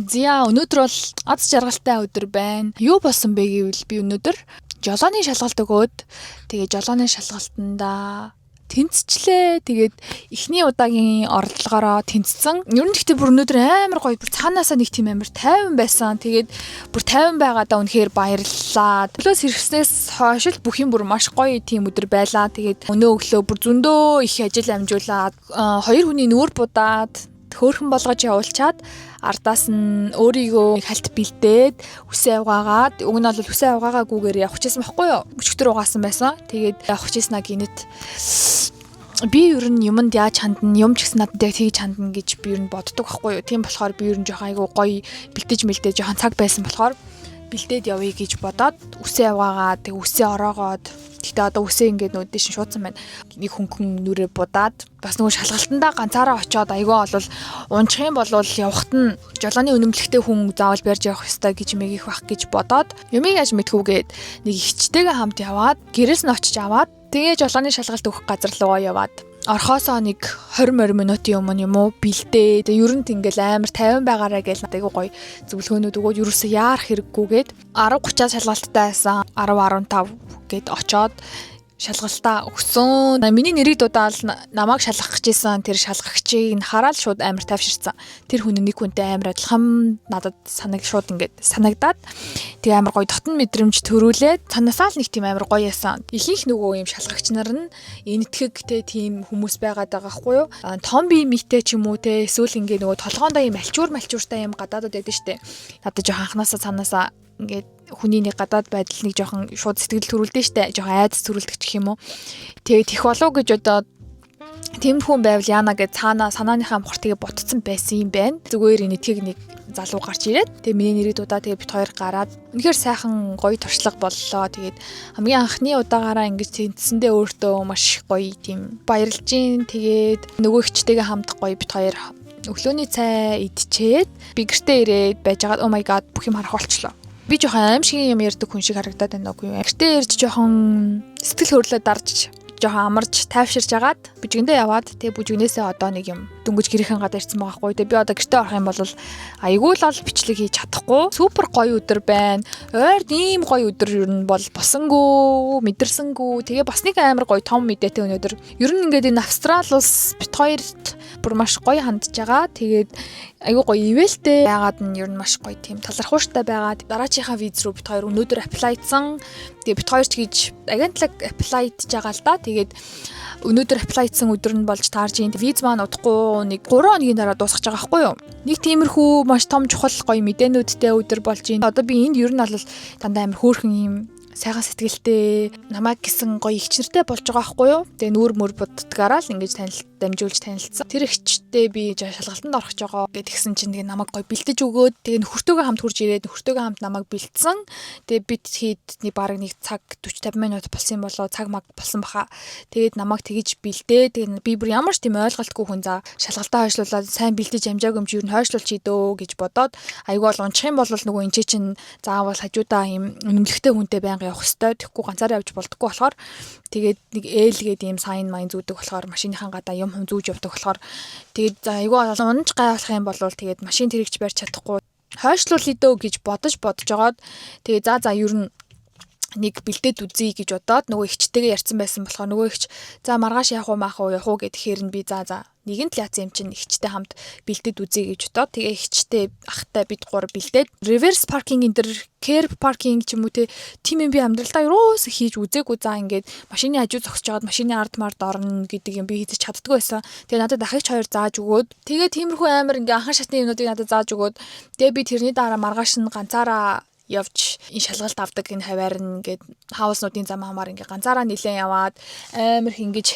Зя өнөөдөр бол аз жаргалтай өдөр байна. Юу болсон бэ гэвэл би өнөөдөр жолооны шалгалт өгөөд тэгээ жолооны шалгалтанда тэнцчлээ. Тэгээд эхний удаагийн оролдлогоороо тэнцсэн. Ер нь гэхдээ бүр өнөөдөр амар гоё бүр цаанаасаа нэг тийм амар тайван байсан. Тэгээд бүр тайван байгаадаа үнэхээр баярлалаа. Төлөөс хэрэгснээс хойш л бүх юм бүр маш гоё тийм өдөр байлаа. Тэгээд өнөө өглөө бүр зөндөө их ажил амжуулаад хоёр хүний нүүр будаад хөөрхөн болгож явуулчаад ардаас нь өөрийгөө хальт бэлдээд үсээ угаагаад уг нь бол үсээ угаагаагүйгээр явах гэсэн байхгүй юу? Өчигдөр угаасан байсан. Тэгээд явах гэснаа гинэт би ер нь юмд яаж хандна, юм ч гэсэн надад яг тгийж хандна гэж би ер нь боддог байхгүй юу? Тийм болохоор би ер нь жоохон айгу гоё бэлдэж мэлдэж жоохон цаг байсан болохоор бэлдээд явъя гэж бодоод үсээ угаагаад тэг үсээ ороогоод гэхдээ одоо үсээ ингээд нүүдээ шин шуудсан байна. Нэг хөнгөн нүрээ будаад бас нөгөө шалгалтандаа ганцаараа очиод айгаа бол унчих юм бол явахт нь жолооны үнэмлэхтэй хүн заавал барьж явах ёстой гэж мэгийх бах гэж бодоод юмыг яаж мэдхүүгээд нэг ихчтэйгээ хамт яваад гэрээс нь очиж аваад тэгээ жолооны шалгалт өгөх газар руу яваад орхосоо нэг 20 минутын өмнө юм уу бэлдээ. Тэгээ ер нь ингээл амар 50 байгаараа гээл айгу гоё зөвлөгөөнүүд өгөөд ерөөсөө яарах хэрэггүйгээд 10:30-аас шалгалттай байсан 10:15 гээд очоод шалгалтаа өгсөн. Миний нэрийг дуудаал намайг шалгах гэжсэн тэр шалгагчийг хараад шууд амар тайвширсан. Тэр хүн нэг хүнтэй амар адилхан надад шууд ингээд санагдаад тэг амар гоё дотн мэдрэмж төрүүлээд цанаасаа л нэг тийм амар гоё ясан. Ихэнх нөгөө юм шалгагч нар нь энэтхэгтэй тийм хүмүүс байгаад байгаа хгүй юу? Том бие михтэй ч юм уу те эсвэл ингээд нөгөө толгоондоо юм альчууртай юм гадаадууд байдаг штэ. Надад жоох анханасаа цанаасаа ингээд хүний нэг гадаад байдал нэг жоохон шууд сэтгэл төрүүлдэ штэ. Жоохон айдас төрүүлдэг гэх юм уу. Тэгээд их болов гэж одоо тийм хүн байвал яана гэж цаанаа санааныхаа мохор тэгээ ботцсон байсан юм байна. Зүгээр энэтхийг нэг залуу гарч ирээд тэгээ миний нэрийг дудаа тэгээ бит хоёр гараад үнэхээр сайхан гоё туршлага боллоо. Тэгээд хамгийн анхны удаагаараа ингэж тэнцсэндээ өөртөө маш гоё тийм баярлж гин. Тэгээд нөгөө ихчтэйгээ хамт гоё бит хоёр өглөөний цай идчихэд би гэртээ ирээд байжгаад oh my god бүх юм харах болчлоо. Би жоохон аимшигын юм ярьдаг хүн шиг харагдаад байна уу юу? Гэртээ ирж жоохон сэтгэл хөдлөлөд дарж жоохон амарч тайвширч агаад бүжгэндээ яваад тэгээ бүжгнээсээ одоо нэг юм дөнгөж гэрийнхэн гадаа ирсэн байгаа хгүй. Тэгээ би одоо гэртээ орох юм бол айгүй л ол бичлэг хийж чадахгүй. Супер гоё өдөр байна. Ойрд ийм гоё өдөр ер нь бол босонгүй, мэдэрсэнгүй. Тэгээ бас нэг амар гоё том мэдээтэй өнөдөр. Ер нь ингээд энэ Австрал улс бит хоёрт бүр маш гоё хандж байгаа. Тэгээд айгүй гоё ивэлтэй байгаад нь ер нь маш гоё тийм талархууштай байгаад дараачихаа виз рүү бит хоёр өнөөдөр аплайдсан. Тэгээ бит хоёр ч гэж агентлаг аплайдж байгаа л да. Тэгээд өнөөдөр аплайдсан өдөр нь болж таарж ийн виз маань удахгүй нэг 3 хоногийн дараа дуусах байгаа байхгүй юу? Нэг тиймэрхүү маш том чухал гоё мэдээнүүдтэй өдөр болж ийн. Одоо би энд ер нь бол дандаа амар хөөрхөн юм сайхан сэтгэлтэй намайг гисэн гоё ихч нартай болж байгаа байхгүй юу? Тэгээ нүүр мөр буддгаараа л ингэж дамжуулж танилцсан. Тэр ихчтэй би шалгалтанд орох гэж байгаа гэдгсэн чинь тэгээ намайг гоё бэлдэж өгөөд тэгээ нөхөртөөгөө хамт хурж ирээд нөхөртөөгөө хамт намайг бэлдсэн. Тэгээ бид хэд нэг бараг нэг цаг 40-50 минут болсон болоо цаг маг болсон баха. Тэгээд намайг тэгэж бэлдээ. Тэгээ би бүр ямар ч тийм ойлголтгүй хүн за шалгалтаа хойшлуулаад сайн бэлдэж амжаагүй юм чи юу н хойшлуулчих идөө гэж бодоод айгүй бол унчих юм бол нөгөө энэ чинь заавал хажуудаа юм үнэмлэхтэй хүнтэй байнга явах хэвээр тэгэхгүй ганцаараа явж болдоггүй болохоор тэгээд нэг ээлгээд ийм сайн майн зүүдэг болохоор машиныхаа гадаа юм хүм зүүж явдаг болохоор тэгээд за айгүй унж гайвах юм бол тэгээд машин тэрэгч барьж чадахгүй хойшлуулъя дөө гэж бодож жагаад тэгээд за ер нь нэг бэлдээд үзье гэж бодоод нөгөө ихчтэйгээ ярьсан байсан болохоор нөгөө ихч за маргааш явах уу гэхээр нь би за нэгэнт л яцсан юм чинь ихчтэй хамт бэлдээд үзье гэж бодоод тэгээ ихчтэй ахтай бид гур бэлдээд reverse parking энэ curb parking ч юм уу тийм юм би амьдралдаа юус хийж үзээгүй за ингээд машины хажуу зогсож жагаад машины ард мард орно гэдэг юм би хийж чаддгүй байсан. Тэгээ надад ахыгч хоёр зааж өгөөд тэгээ тиймэрхүү амар ингээ анхан шатны юмнуудыг надад зааж өгөөд тэгээ би тэрний дараа маргааш нь ганцаараа явж энэ шалгалт авдаг энэ хаваар нь ингээд хауснуудын зам хамаар ингээд ганцаараа нилэн яваад амар их ингэж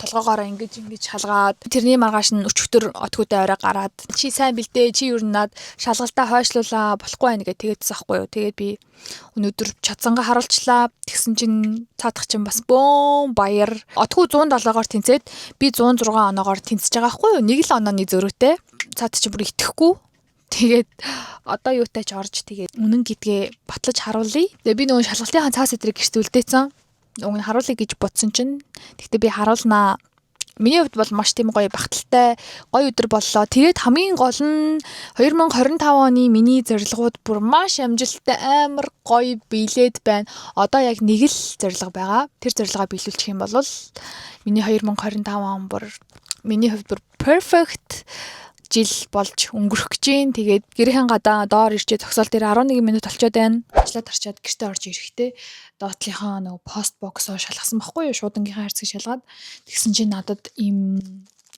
толгоогоороо ингэж шалгаад тэрний маргааш нь өчигдөр отгүйтэй орой гараад чи сайн бэлдээ чи юу наад шалгалтаа хойшлуулаа болохгүй байна гэж тэгээдсэн байхгүй юу. Тэгээд би өнөөдөр чадсангаа харуулчлаа. Тэгсэн чинь цаадах чинь бас бөөн баяр. Отгүй 170-оор тэнцээд би 106 оноогоор тэнцэж байгаа байхгүй юу. Нэг л онооны зөрүүтэй. Цаад чи бүр итгэхгүй. Тэгээд одоо юутай ч орж тэгээд үнэн гэдгээ батлаж харуулъя. Тэгээ би нөгөө шалгалтынхаа цаас эдрийг гэрт үлдээсэн. Уг нь харуулъя гэж бодсон чинь тэгтээ би харуулнаа Миний хувьд бол маш тийм гоё багталтай гоё өдөр боллоо. Тэгээд хамгийн гол нь 2025 оны миний зорилгууд бүр маш амжилттай амар гоё биелээд байна. Одоо яг нэг л зорилго байгаа. Тэр зорилгоо биелүүлчих юм бол миний 2025 он бүр миний хувьд бүр perfect жил болж өнгөрөх гэж байна. Тэгээд гэрийн гадаа доор ирчээ зогсоол дээр 11 минут болчиход байна. Ажиллаад харчаад гэртээ орж ирэхдээ доотлынхаа нөгөө пост боксоо шалгасан байхгүй юу? Шуудангийнхаа хайрцаг шалгаад тэгсэн чинь надад ийм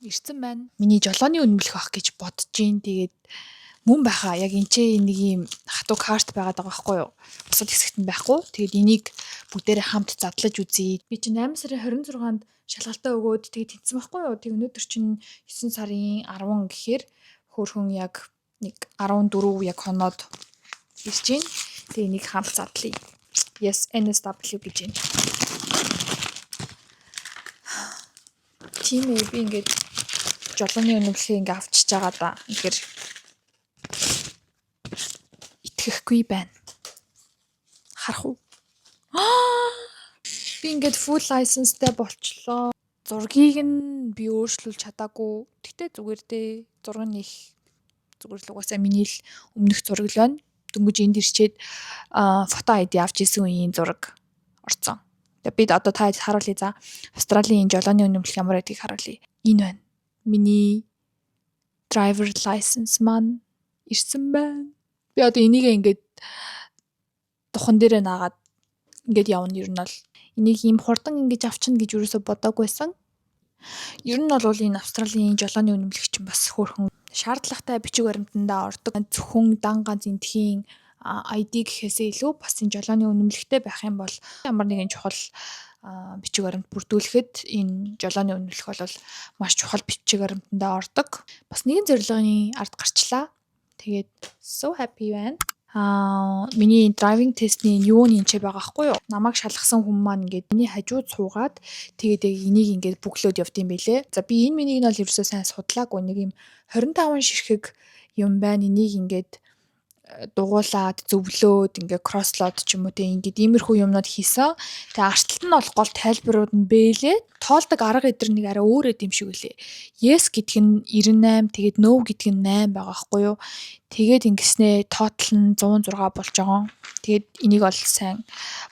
ирсэн байна. Миний жолооны үнэмлэх ах гэж бодож гин. Тэгээд мөн байхаа яг энэ ч нэг ийм хатуу карт байгаад байгаа байхгүй юу? Бусад хэсэгт нь байхгүй. Тэгээд энийг бүгдээрээ хамт задлаж үзье. Би чинь 8 сарын 26-нд шалгалтаа өгөөд тэгээд тэнцсэн байхгүй юу? Тэг өнөөдөр чинь 9 сарын 10 гэхээр хөөхөн яг нэг 14 яг хоноод ирж гин. Тэг энийг хамт задлая. Yes, NSW гэж байна. Тийм ээ би ингээд жолооны үнэмлэхийг ингээд авчиж байгаа да. Тэгэхээр итгэхгүй байна. Харах уу? Би ингээд full license-тэй болчлоо. Зургийг нь би өөрчлүүлж чадаагүй. Гэтэ зүгээр дээ. Зураг нь их зүгээр л угаасаа миний л өмнөх зураг л байна. Дөнгөж энд ирчээд фото ID авч исэн үеийн зураг орцсон. Тэгээ бид одоо та харуулъя за. Австралийн жолооны үнэмлэх ямар байдгийг харуулъя. Энэ байна. Миний driver license маань ирсэн байна. Би одоо энийг ингээд духан дээрээ наагаад ингээд явна ер нь бол энийг ийм хурдан ингэж авчна гэж юусоо бодоагүйсэн. Ер нь бол энэ Австралийн жолооны үнэмлэх чинь бас хөөрхөн шаардлагатай бичиг баримтандаа ордог. Зөвхөн дан ганц энтхийн ID гэхээсээ илүү бас энэ жолооны үнэмлэхтэй байх юм бол ямар нэгэн чухал бичиг баримт бүрдүүлэхэд энэ жолооны үнэмлэх бол маш чухал бичиг баримтандаа ордог. Бас нэгэн зорилгын ард гарчлаа. Тэгээд so happy байна. Миний driving test-ний юу нь энэ ч байгаа байхгүй юу? Намайг шалгасан хүн маань ингээд миний хажууд суугаад тэгээд энийг ингээд бүглөөд явд юм бэлээ. За би энэ минийг нь бол ерөөсөө сайн судлаагүй нэг юм 25 ширхэг юм байна. Энийг ингээд дугуулад зөвлөөд ингээ кросслоод ч юм уу те ингээд иймэрхүү юмнууд хийсэн. Тэгээ артталт нь бол гол тайлбарууд нь бэлээ. Тоолдог арга эдэр нэг арай өөр юм шиг үлээ. Yes гэдэг нь 98, тэгээд no гэдэг нь 8 байгаа байхгүй юу? Тэгээд ингэснээ тоотал нь 106 болж байгаа. Тэгээд энийг бол сайн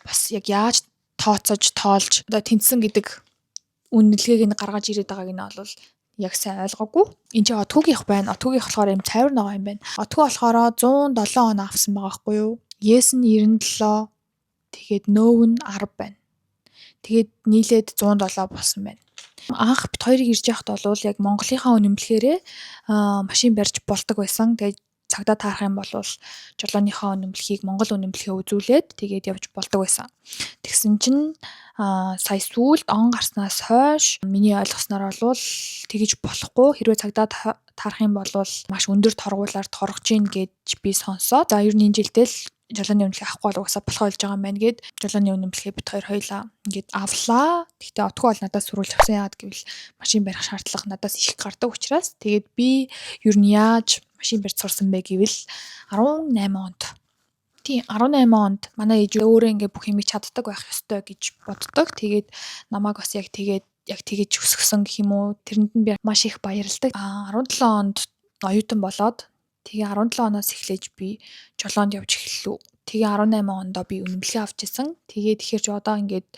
бас яг яаж тооцож тоолж одоо тэнцсэн гэдэг үнэлгээг нь гаргаж ирээд байгааг нь бол яг сайн ойлгоогүй. Энд чинь отгүйгийнх байна. Отгүйгийнх болохоор юм цайвар байгаа юм байна. Отгүй болохоор 107 оноо авсан байгаа байхгүй юу? Yes нь 97. Тэгээд no нь 10 байна. Тэгээд нийлээд 107 болсон байна. Анх бит хоёрыг ирж яхад бол яг Монголынхаа үнэмлэхээрээ машин барьж болдог байсан. Тэгээд цагдаа таарах юм бол жолооныхоо үнэмлэхийг Монгол үнэмлэхээ үзүүлээд тэгээд явж болдог байсан. Тэгсэн чинь сая сүүлд он гарснаас хойш миний ойлгосноор бол тэгэж болохгүй. Хэрвээ цагдаа таарах юм бол маш өндөр торгуулаар торгож гин гэж би сонсоод за ер нь энэ жилдээ л жолооны үнэмлэх авахгүй бол угаасаа болох болж байгаа юм байна гэд жолооны үнэмлэхээ бит хоёр хоёлаа ингээд авлаа. Гэхдээ отгоо бол надаас сурвалж авсан яагаад гэвэл машин барих шаардлага надаас их гардаг учраас тэгээд би ер нь яаж машин барьж сурсан бэ гэвэл 18 онд. Тийм 18 онд манай ээж өөрөө ингээ бүх юмыг чаддаг байх ёстой гэж боддог. Тэгээд намайг бас яг тэгэж өсгсөн гэх юм уу. Тэрэнд нь би маш их баярлагдав. 17 онд оюутан болоод тэгээ 17 оноос эхлэж би жолоонд явж эхэллээ. Тэгээ 18 онд би үнэмлэхээ авч исэн. Тэгээ тэгэхээр ч одоо ингээд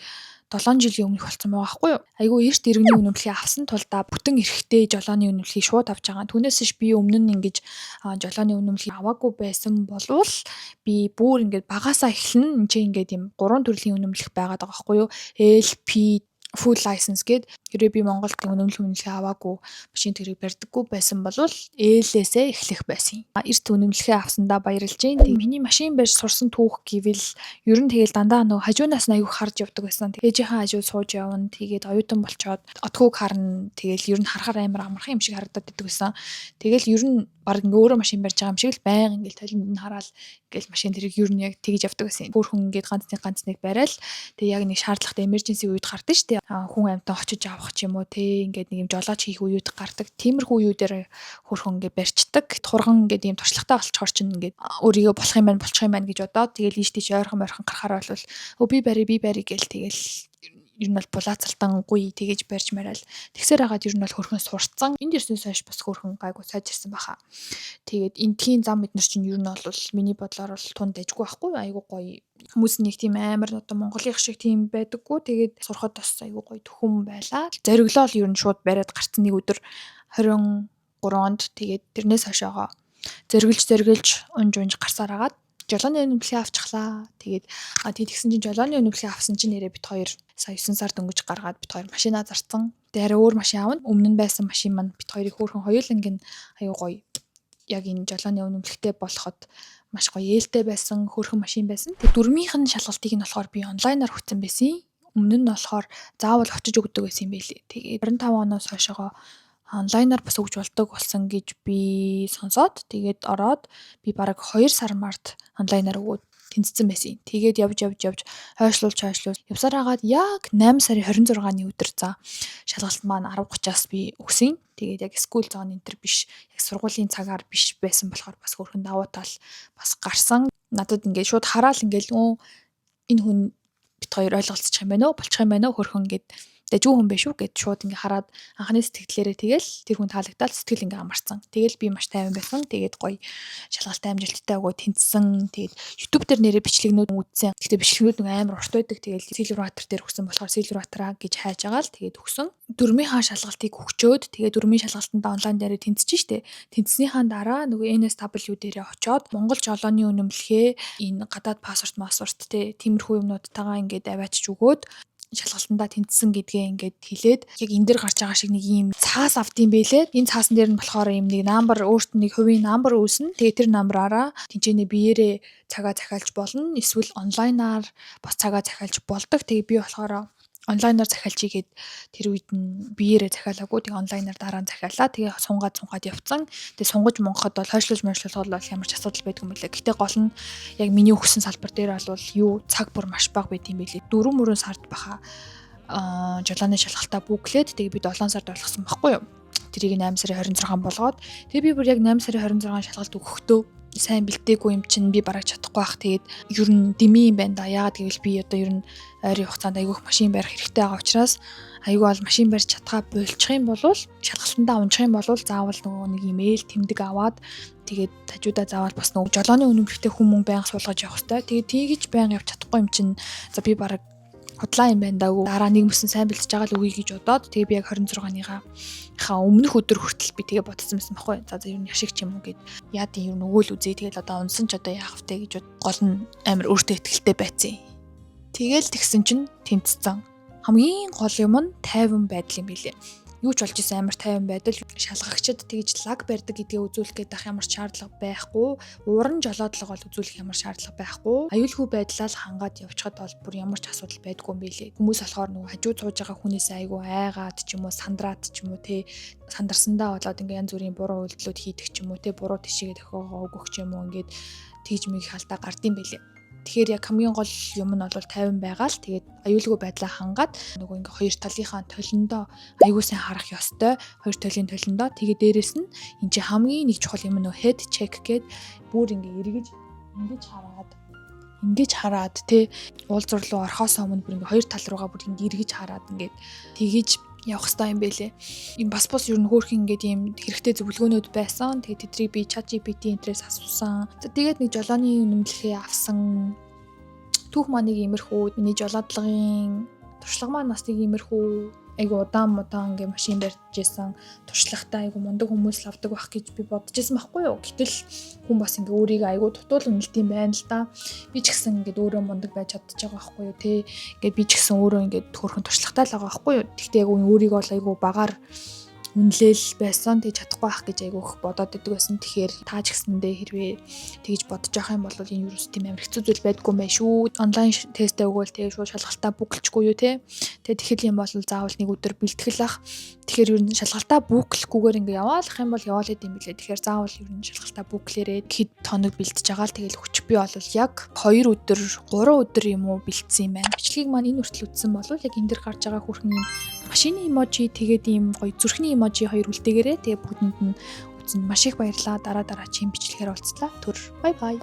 7 жилийн өмнөх болсон байгаа байхгүй юу? Айгүй эрт иргэний үнэмлэхийг авсан тулдаа бүтэн эрэхтэй жолооны үнэмлэхийг шууд авч байгаа. Түүнээс ш би өмнө нь ингэж жолооны үнэмлэхийг аваагүй байсан болвол би бүр ингээд багасаа эхлэн энэ чинь ингээд юм 3 төрлийн үнэмлэх байгаад байгаа байхгүй юу? LP full license гээд хэрвээ би Монголд үнэмлэхээ аваагүй машин тэрийг барьдаггүй байсан бол ээлээсээ эхлэх байсан юм. Эрт үнэмлэхээ авсандаа баярлж байна. Тэгээ миний машин барьж сурсан түүх гэвэл ер нь тэгэл дандаа нөгөө хажуунаас нь аягүй харж явдаг байсан. Ээжийнхээ хажууд сууж явна. Тэгээд оюутан болчоод отгүйг харна. Тэгэл ер нь харахаар амар амархан юм шиг харагдаад идэг байсан. Тэгэл ер нь баг ингээ өөрөө машин барьж байгаа юм шиг л байнга ингээл толинд нь хараад ингээл машин тэрийг ер нь яг тэгж явдаг байсан. Бүр хүн ингээд ганц нэг барайл. Тэгээ яг нэг шаардлагатай emergency үед гардаг шүү дээ. Хүн амьтан очиж авах ч юм уу те ингээд нэг юм жолооч хийх үеуд гардаг. Тиймэрхүү үеүүдээр хөрхөн ингээд барьцдаг. Турган ингээд юм туршлагатай болчхоор чинь ингээд өөрийгөө болох юм байна гэж бодоод тэгэл ийш тийш ойрхон гарахаар бол би барь гээл тэгэл ер нь бол булаацалтангүй тэгэж барьж мараал. Тэгсээр хагаад ер нь бол хөрхөн сурцсан. Энд ирснээс хойш бас хөрхөн гайгүй сайжирсан баха. Тэгээд эндхийн зам бид нар чинь ер нь бол миний бодлоор бол тунд дэжгүй байхгүй айгүй гоё. Хүмүүс нэг тийм амар одоо Монголынх шиг тийм байдаггүй. Тэгээд сурахад бас айгүй гоё төхөн байлаа. Зориглол ер нь шууд бариад гарцсан нэг өдөр 23-онд тэгээд тэрнээс хойшоогоо зориглж унж гарсаар агаад жолооны үнэмлэхээ авчихлаа. Тэгээд тэгсэн чинь жолооны үнэмлэхээ авсан чинь нэрээ бит хоёр сая 9 сар дөнгөж гаргаад бит хоёр машинаа зарцсан. Тэгээд өөр машин аавна. Өмнө нь байсан машин маань бит хоёрыг хөөрхөн хоёуланг нь аюу гоё. Яг энэ жолооны үнэмлэхтэй болоход маш гоё ээлтэй байсан хөөрхөн машин байсан. Тэгээд дөрмийнх нь шалгалтыг нь болохоор би онлайнаар хүцэн байсан. Өмнө нь болохоор заавал очиж өгдөг байсан юм байлээ. Тэгээд 25 оноос хойшоо онлайнаар бас өгж болдог болсон гэж би сонсоод тэгээд ороод би бараг 2 сар март онлайнаар өгөөд тэнцсэн байсан. Тэгээд явж хойшлуулж явсаар хагаад яг 8 сарын 26-ны өдөр за шалгалт маань 10:30-аас би өгсөн. Тэгээд яг скул зоон энэ төр биш яг сургуулийн цагаар биш байсан болохоор бас хөрхэн давуу тал бас гарсан. Надад ингээд шууд хараал ингээд энэ хүн бит хоёр ойлголцчих юм байна уу болчих юм байна уу хөрхэн ингээд дэжгүй хүн биш үү гэд шууд ингээ хараад анхны сэтгэлээрээ тэгэл тэр хүн таалагдаад сэтгэл ингээ амарсан. Тэгэл би маш тайван байсан. Тэгээд гоё шалгалттай амжилттай өгөө тэнцсэн. Тэгээд YouTube дээр нэрээ бичлэгнүүд үзсэн. Гэхдээ бичлэгнүүд нэг амар урт байдаг. Тэгээд Silverwater дээр өгсөн болохоор Silverwater гэж хайж байгаа л тэгээд өгсөн. Дөрмийнхаа шалгалтыг өгчөөд тэгээд дөрмийн шалгалтанд онлайн дээр тэнцэж штэ. Тэнцснийхаа дараа нөгөө NSW дээрээ очоод Монгол жолооны үнэмлэхээ энэ гадаад паспорт те тиймэрхүү юмнуудтайгаа ингээд аваачиж өгөөд шалгалтандаа тэнцсэн гэдгээ ингээд хэлээд яг энэ дэр гарч байгаа шиг нэг юм цаас авдсан байлээ. Энэ цаасан дээр нь болохоор юм нэг намбар өөрт нь нэг хувийн намбар үүснэ. Тэгээ тэр намбараараа тэнцэнэ биеэрээ цагаа захиалж болно. Эсвэл онлайнаар бас цагаа захиалж болдог. Тэгээ би болохоор онлайнаар захиалж игээд тэр үед нь биеэрээ захиалаагүй. Тэгээ онлайнаар дараа нь захиалаа. Тэгээ сунгаад явцсан. Тэгээ сунгаж монгоход бол хойшлуулж бол ямар ч асуудал байдгүй юм лээ. Гэтэ гол нь яг миний өгсөн салбар дээр бол юу цаг бүр маш бага байт юм байлээ. 4 сард баха жолооны шалгалтаа бүглээд тэгээ би 7 сард болгосон байхгүй юу. Тэрийг 8 сарын 26 болгоод тэгээ би бүр яг 8 сарын 26 шалгалт өгөхдөө сайн бэлдээгүй юм чинь би бараг чадахгүй бах. Тэгээд ер нь дэмий юм байна да. Яагаад гэвэл би одоо ер нь ойрын хугацаанд айгүйх машин барих хэрэгтэй байгаа учраас айгүй бол машин барьж чадхаа болчих юм бол шалгалтандаа унчих юм бол заавал нөгөө нэг имэйл тэмдэг аваад тэгээд тажиудаа заавал бас нөгөө жолооны үнэмлэхтэй хүмүүс байнга суулгаж явах хэрэгтэй. Тэгээд тэгж байнга явж чадахгүй юм чинь за би бараг худлаа юм байна даа. Дараа нэг мөсөн сайн бэлдэж байгаа л үгүй гэж бодоод тэгээ би яг 26-ныхаа өмнөх өдөр хүртэл би тэгээ бодсон байсан байхгүй. За ер нь яшиг ч юм уу гэд яа тийм ер нь өгөөл үзье. Тэгэл одоо унсан ч одоо яах вэ гэж гол нь амар өөртөө ихтэй байцсан. Тэгэл тэгсэн чинь тэнцсэн. Хамгийн гол юм нь тайван байдал юм билээ. Юу ч болж исэн амар тайван байдал шалгагчид тэгж лаг барьдаг гэдгээ үзүүлэх гээд ах ямар шаардлага байхгүй. Уран жолоодлого бол үзүүлэх ямар шаардлага байхгүй. Аюулгүй байдлаа л хангаад явчихад бол бүр ямар ч асуудал байдгүй юм билээ. Хүмүүс болохоор нөгөө хажууд сууж байгаа хүнээс айгүй айгаад ч юм уу сандраад ч юм уу те сандарсандаа болоод ингээ янз бүрийн буруу үйлдэлүүд хийдэг ч юм уу те буруу тишээгээ тохиогоо өгөх ч юм уу ингээд тэгж мэг халдаа гардыг билээ. Тэгэхээр яг хамгийн гол юм нь бол тайван байгаа л тэгээд аюулгүй байдлаа хангаад нөгөө ингээ хоёр талынхаа толиндоо аюул сайн харах ёстой. Хоёр толын толиндоо тэгээд дээрэс нь энэ чи хамгийн нэг чухал юм нөө head check гээд бүр ингээ ингэж хараад тий уулзвар руу орохоос өмнө бүр ингээ хоёр тал руугаа бүр ингээ эргэж хараад ингээ тэгэж явах хэрэгтэй юм байлээ. Им бас ер нь хөөрхөн ингээд ийм хэрэгтэй зөвлөгөөнүүд байсан. Тэгээд тэдрийг би ChatGPT энтрээс асуусан. За тэгээд нэг жолооны үнэмлэхээ авсан. Түүх маань нэг иймэрхүү миний жолоодлагын туршлага маань бас нэг иймэрхүү айгу удаан ингээ машин барьж байсан. Туршлагатай айгу мундаг хүмүүс л авдаг байх гэж би бодож байсан байхгүй юу. Гэтэл хүн бас ингээ өөрийгөө айгу дутуул үнэлт юм байна л да. Би ч гэсэн ингээ өөрөө мундаг байж чадчих байгаа байхгүй юу те. Ингээ би ч гэсэн өөрөө ингээ хөөрхөн туршлагатай л байгаа байхгүй юу. Тэгтээ айгу өөрийгөө бол айгу багаар үнэлэл байсан. Тэгж чадахгүй байх гэж айгүйх бодоод идэг байсан. Тэгэхээр таа ч гэсэндээ хэрвээ тэгж бодож явах юм бол энэ юу ч тийм амар хэцүү зүйл байдгүй юм байна шүү. Онлайн тестээ өгөөл тэгээ шууд шалгалтаа бүгэлчихгүй юу те. Тэгээ тэгэхэл юм бол заавал нэг өдөр бэлтгэл ах. Тэгэхээр ер нь шалгалтаа бүгэлэхгүйгээр ингээ яваалах юм бол яваал гэдэм билээ. Тэгэхээр заавал ер нь шалгалтаа бүглээрээ хэд хоног бэлтэж байгаа л тэгэл өгч би бол яг 2 өдөр 3 өдөр юм уу бэлтсэн юм байна. Бичлэгийг маань энэ хүртэл үтсэн бол яг энэ дэр гарч байгаа хүрхэн юм машины эможи тэгээд ийм гоё зүрхний эможи хоёр үлдээгээрээ тэгээ бүгдэнд нь үзэн маш их баярлалаа. Дараа чи бичлэгээр уулзлаа. Түр. Бай бай.